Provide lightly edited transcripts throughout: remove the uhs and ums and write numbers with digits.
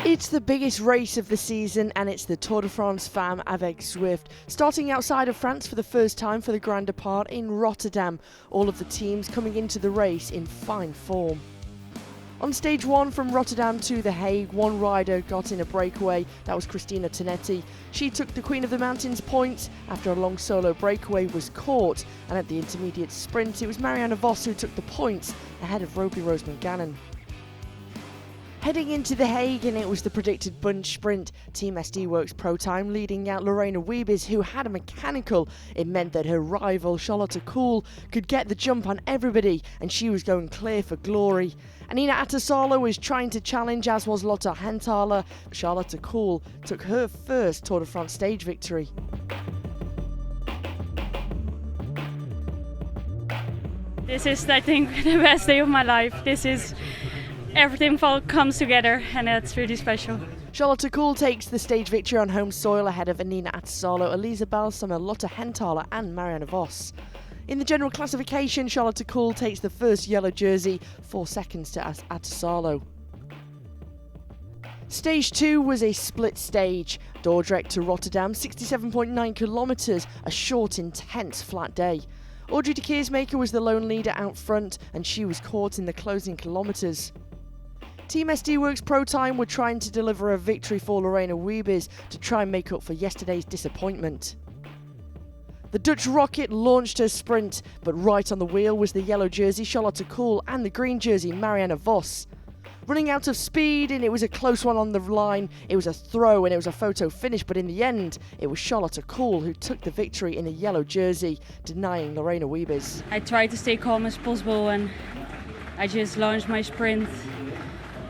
It's the biggest race of the season, and it's the Tour de France Femmes avec Zwift, starting outside of France for the first time for the Grand Depart in Rotterdam, all of the teams coming into the race in fine form. On stage one from Rotterdam to The Hague, one rider got in a breakaway. That was Christina Tonetti. She took the Queen of the Mountains points after a long solo breakaway was caught, and at the intermediate sprint it was Marianne Vos who took the points ahead of Roby Roseman-Gannon. Heading into The Hague, and it was the predicted bunch sprint. Team SD Works Pro Time leading out Lorena Wiebes, who had a mechanical. It meant that her rival Charlotte Kool could get the jump on everybody, and she was going clear for glory. Anina Attasalo was trying to challenge, as was Lotta Henthaler. Charlotte Kool took her first Tour de France stage victory. This is, I think, the best day of my life. Everything comes together, and that's really special. Charlotte Kool takes the stage victory on home soil ahead of Anina Attasalo, Elisa Balsamer, Lotta Henthaler and Marianne Vos. In the general classification, Charlotte Kool takes the first yellow jersey, 4 seconds to Attasalo. Stage 2 was a split stage. Dordrecht to Rotterdam, 67.9 kilometres, a short, intense, flat day. Audrey de Keersmaker was the lone leader out front, and she was caught in the closing kilometres. Team SD Works Pro Time were trying to deliver a victory for Lorena Wiebes to try and make up for yesterday's disappointment. The Dutch rocket launched her sprint, but right on the wheel was the yellow jersey Charlotte Kool and the green jersey Marianne Vos. Running out of speed, and it was a close one on the line. It was a throw and it was a photo finish, but in the end it was Charlotte Kool who took the victory in a yellow jersey, denying Lorena Wiebes. I tried to stay calm as possible, and I just launched my sprint,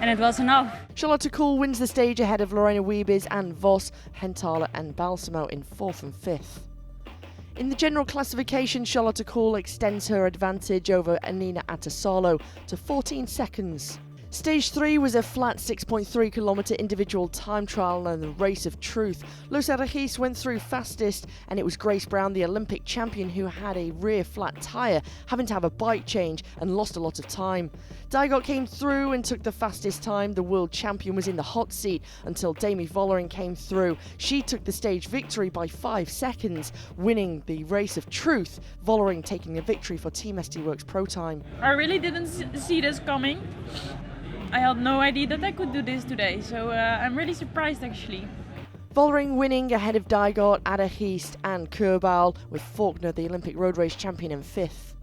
and it was enough. Charlotte Kool wins the stage ahead of Lorena Wiebes and Vos, Henthaler and Balsamo in 4th and 5th. In the general classification, Charlotte Kool extends her advantage over Anina Attasalo to 14 seconds. Stage 3 was a flat 6.3 kilometre individual time trial and the race of truth. Los Arregis went through fastest, and it was Grace Brown, the Olympic champion, who had a rear flat tyre, having to have a bike change and lost a lot of time. Dijkhoff came through and took the fastest time. The world champion was in the hot seat until Demi Vollering came through. She took the stage victory by 5 seconds, winning the race of truth. Vollering taking the victory for Team SD Works Pro Time. I really didn't see this coming. I had no idea that I could do this today, so I'm really surprised actually. Vollering winning ahead of Dijkhoff, Arregis and Kerbaol, with Faulkner, the Olympic road race champion, in 5th.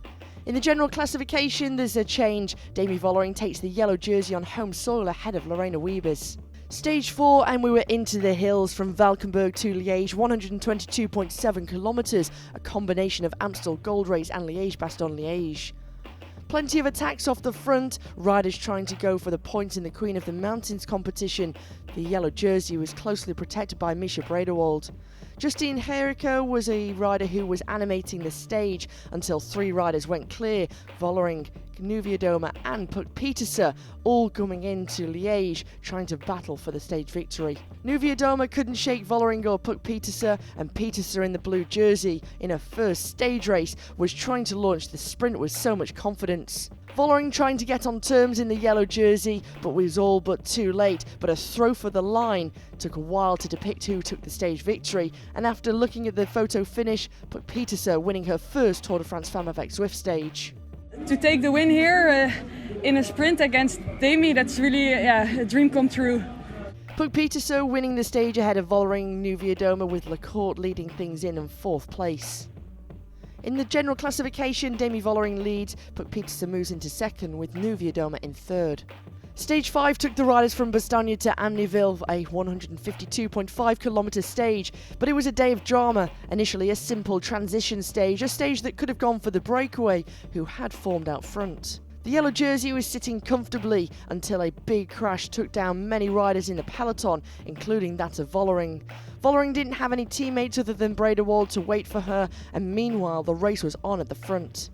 In the general classification, there's a change. Demi Vollering takes the yellow jersey on home soil ahead of Lorena Wiebes. Stage 4, and we were into the hills from Valkenburg to Liège, 122.7 kilometres, a combination of Amstel Gold Race and Liège-Bastogne-Liège. Plenty of attacks off the front, riders trying to go for the points in the Queen of the Mountains competition. The yellow jersey was closely protected by Misha Bredewald. Justine Herrico was a rider who was animating the stage until 3 riders went clear. Vollering, Niewiadoma and Pieterse all coming into Liège trying to battle for the stage victory. Niewiadoma couldn't shake Vollering or Pieterse, and Pieterse in the blue jersey in her first stage race was trying to launch the sprint with so much confidence. Vollering trying to get on terms in the yellow jersey, but was all but too late. But a throw for the line took a while to depict who took the stage victory, and after looking at the photo finish, Pieterse winning her first Tour de France Femmes avec Zwift stage. To take the win here in a sprint against Demi, that's really a dream come true. Pieterse winning the stage ahead of Vollering, Niewiadoma, with Lecourt leading things in 4th place. In the general classification, Demi Vollering leads, Pieterse moves into 2nd with Niewiadoma in 3rd. Stage 5 took the riders from Bastogne to Amnéville, a 152.5 kilometre stage, but it was a day of drama. Initially a simple transition stage, a stage that could have gone for the breakaway, who had formed out front. The yellow jersey was sitting comfortably until a big crash took down many riders in the peloton, including that of Vollering. Vollering didn't have any teammates other than Bredewald to wait for her, and meanwhile the race was on at the front.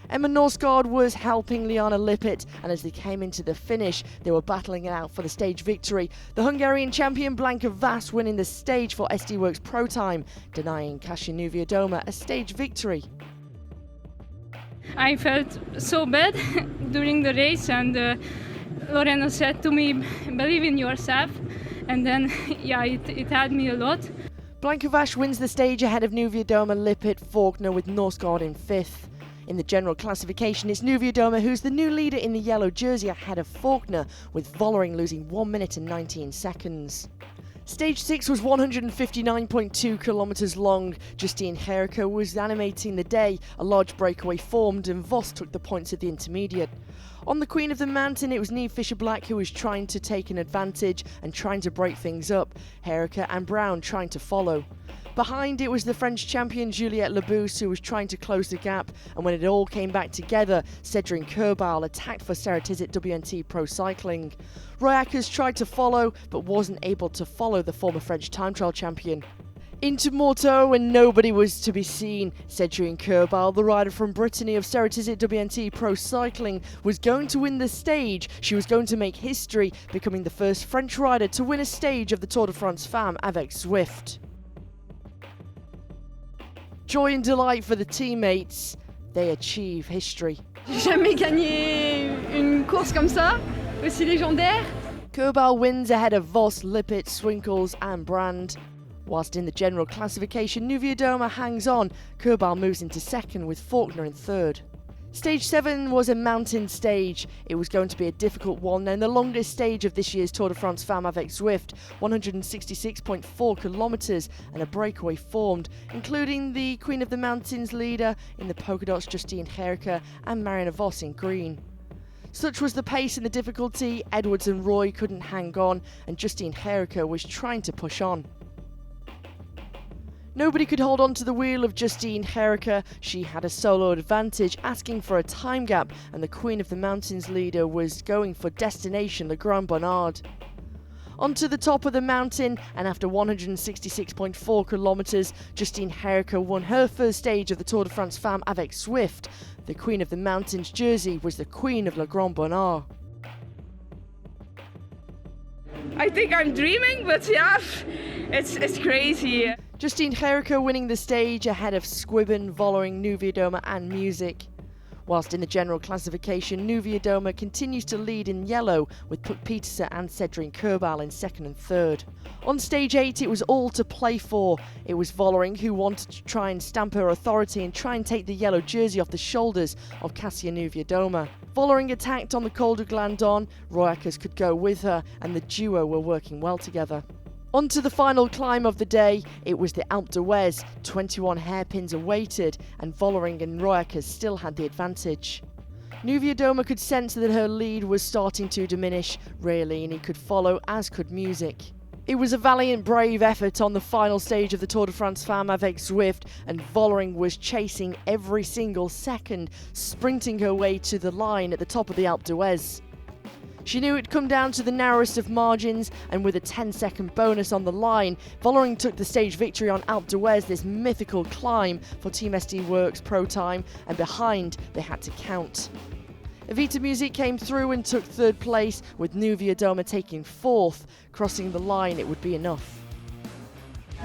Emma Norsgaard was helping Liana Lippert, and as they came into the finish, they were battling it out for the stage victory. The Hungarian champion Blanka Vas winning the stage for SD Works Pro Time, denying Kasia Niewiadoma a stage victory. I felt so bad during the race, and Lorena said to me, believe in yourself, and then it helped me a lot. Blankovac wins the stage ahead of Niewiadoma, Lippert, Faulkner with Norsgaard in 5th. In the general classification, it's Niewiadoma who's the new leader in the yellow jersey ahead of Faulkner, with Vollering losing 1 minute and 19 seconds. Stage 6 was 159.2 kilometres long. Justine Ghekiere was animating the day. A large breakaway formed and Vos took the points of the intermediate. On the Queen of the Mountain, it was Niamh Fisher-Black who was trying to take an advantage and trying to break things up. Ghekiere and Brown trying to follow. Behind it was the French champion Juliette Labousse who was trying to close the gap, and when it all came back together, Cédrine Kerbaol attacked for Sarah Tizet WNT Pro Cycling. Royackers tried to follow, but wasn't able to follow the former French time trial champion. Into Morteau, and nobody was to be seen. Cédrine Kerbaol, the rider from Brittany of Sarah Tizet WNT Pro Cycling, was going to win the stage. She was going to make history, becoming the first French rider to win a stage of the Tour de France Femmes avec Zwift. Joy and delight for the teammates. They achieve history. J'ai jamais gagné une course comme ça, aussi légendaire. Kerbaol wins ahead of Vos, Lippert, Swinkels and Brand. Whilst in the general classification, Niewiadoma hangs on. Kerbaol moves into 2nd with Faulkner in 3rd. Stage 7 was a mountain stage. It was going to be a difficult one and the longest stage of this year's Tour de France Femmes avec Zwift, 166.4 kilometres, and a breakaway formed, including the Queen of the Mountains leader in the polka dots Justine Ghekiere and Marianne Vos in green. Such was the pace and the difficulty, Edwards and Roy couldn't hang on and Justine Ghekiere was trying to push on. Nobody could hold on to the wheel of Justine Ghekiere. She had a solo advantage, asking for a time gap, and the Queen of the Mountains leader was going for destination Le Grand Bonnard. Onto the top of the mountain, and after 166.4 kilometres, Justine Ghekiere won her first stage of the Tour de France Femmes avec Zwift. The Queen of the Mountains jersey was the Queen of Le Grand Bonnard. I think I'm dreaming, but yeah, it's crazy. Justine Ghekiere winning the stage ahead of Squibben, Vollering, Niewiadoma and Music. Whilst in the general classification, Niewiadoma continues to lead in yellow with Pieterse and Cédrine Kerbaol in 2nd and 3rd. On stage 8 it was all to play for. It was Vollering who wanted to try and stamp her authority and try and take the yellow jersey off the shoulders of Kasia Niewiadoma. Vollering attacked on the Col du Glandon, Royackers could go with her and the duo were working well together. On to the final climb of the day, it was the Alpe d'Huez. 21 hairpins awaited and Vollering and Royackers still had the advantage. Niewiadoma could sense that her lead was starting to diminish. Realini could follow, as could Music. It was a valiant, brave effort on the final stage of the Tour de France Femmes avec Zwift, and Vollering was chasing every single second, sprinting her way to the line at the top of the Alpe d'Huez. She knew it'd come down to the narrowest of margins, and with a 10-second bonus on the line, Vollering took the stage victory on Alpe d'Huez, this mythical climb for Team SD Works Pro Time, and behind they had to count. Evita Music came through and took 3rd place, with Niewiadoma taking 4th. Crossing the line, it would be enough.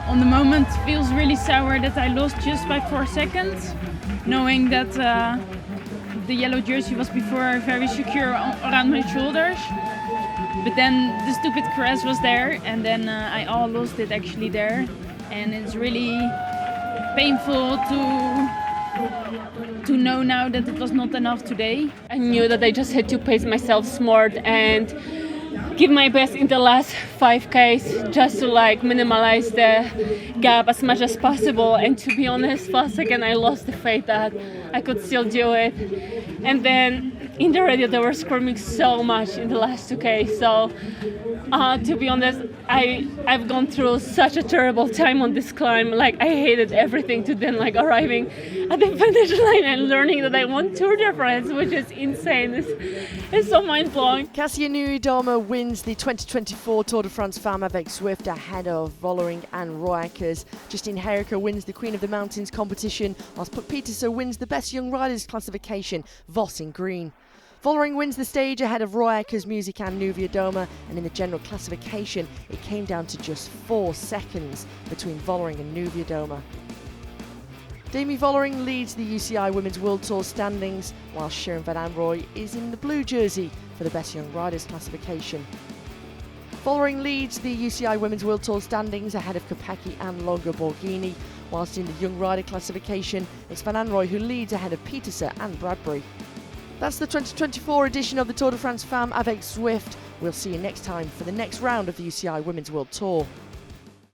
On the moment, feels really sour that I lost just by 4 seconds, knowing that the yellow jersey was before very secure around my shoulders. But then the stupid crash was there, and then I all lost it actually there. And it's really painful to know now that it was not enough today. I knew that I just had to pace myself smart and give my best in the last 5Ks just to minimize the gap as much as possible. And to be honest, for a second I lost the faith that I could still do it. And then in the radio they were screaming so much in the last 2K. So to be honest, I've gone through such a terrible time on this climb. I hated everything, to then arriving at the finish line and learning that I won Tour de France, which is insane. It's so mind-blowing. Kasia Niewiadoma wins the 2024 Tour de France Femmes avec Zwift ahead of Vollering and Royackers. Justine Ghekiere wins the Queen of the Mountains competition, whilst Pieterse wins the Best Young Riders classification, Vos in green. Vollering wins the stage ahead of Royackers, Music and Niewiadoma, and in the general classification it came down to just 4 seconds between Vollering and Niewiadoma. Demi Vollering leads the UCI Women's World Tour standings, while Sharon Van Anrooy is in the blue jersey for the Best Young Riders classification. Vollering leads the UCI Women's World Tour standings ahead of Kopecky and Longo Borghini, whilst in the Young Rider classification, it's Van Anrooy who leads ahead of Pieterse and Bradbury. That's the 2024 edition of the Tour de France Femmes avec Zwift. We'll see you next time for the next round of the UCI Women's World Tour.